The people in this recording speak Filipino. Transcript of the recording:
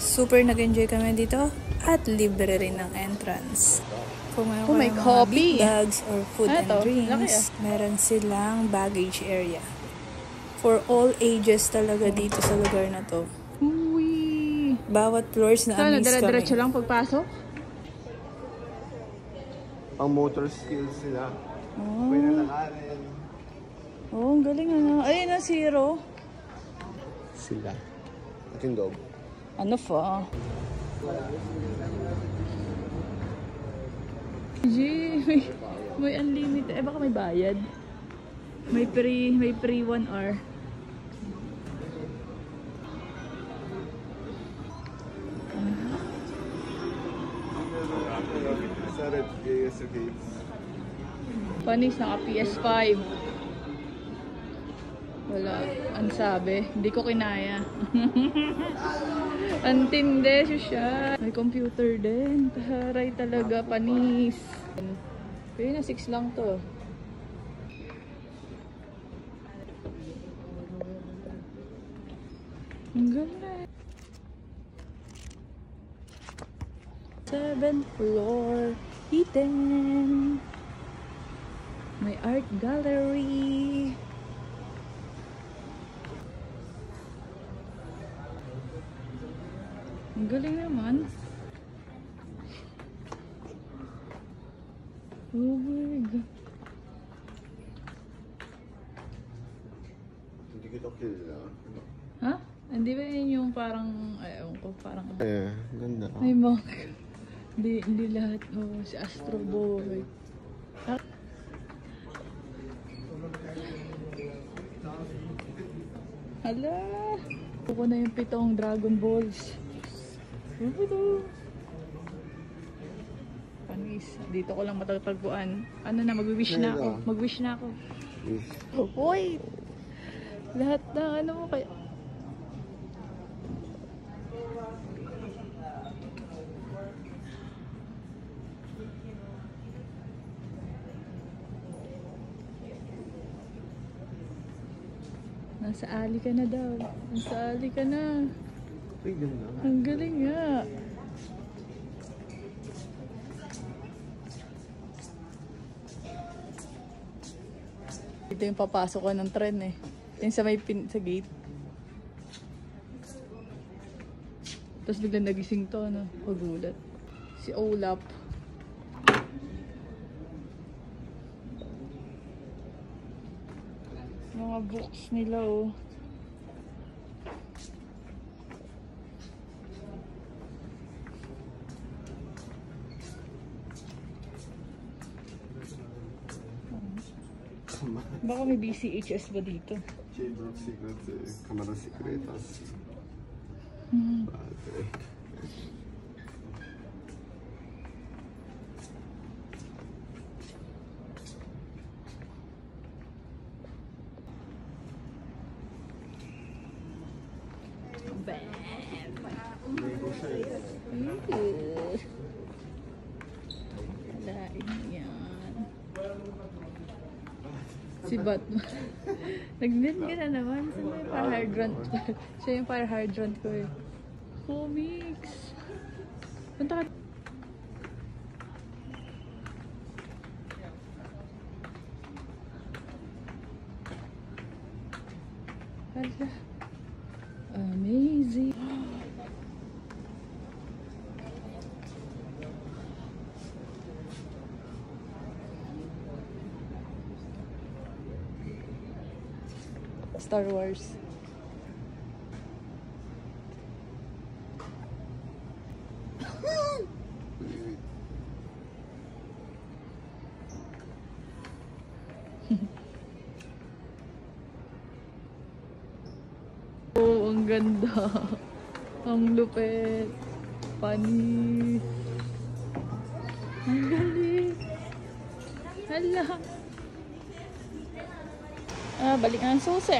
Super nag-enjoy kami dito at libre rin ng entrance. Kung may mga coffee, big bags or food and drinks, meron silang baggage area. For all ages talaga dito sa lugar na to. Uy! Bawat floors na amaze kami. Dire-diretso lang pagpasok? Pang motor skills sila. Oh. Pwede nalakarin. Oh, ang galing ano. Ayun na, zero. Sila. Ating dog. Ano pa? May unlimited. Baka may bayad. May free 1 hour. Panis, naka PS5. Wala. Ang sabi. Hindi ko kinaya. Antindi siya. May computer din. Taharay talaga. Panis. Pero na 6 lang to. Ang ganda. 7th floor. Eden. May art gallery. Ang galing naman. Oh my God. Hindi kita kilala. Ha? Hindi ba yun yung parang, ewan ko, parang... Ganda. Ay, Mark. Hindi lahat. Oh, si Astro Boy. Hala! Kuko na yung 7 Dragon Balls. Panis. Dito ko lang matatagpuan. Ano na, mag-wish na ako. Mag-wish na ako. Hoy! Lahat na, ano mo kaya... Nasa ali ka na daw. Nasa ali ka na. Ay, ganda. Ang galing nga. Ito yung papasok ko ng tren eh. Yung sa may sa gate. Tapos biglang nagising to, ano? Pagulat. Si Olap. Mga books nila oh. Baka may BCHS ba dito? Chamber of Secrets, Kamara Secretas. Padre. Si Batman. Nag-net ka na naman. Saan yung fire hydrant? Siya yung fire hydrant ko eh. Comics. Punta ka. Hala. Amazing. Star Wars. Oh, ang ganda. Ang lupit. Panis. Ang galing. Hala. Balik ang susi.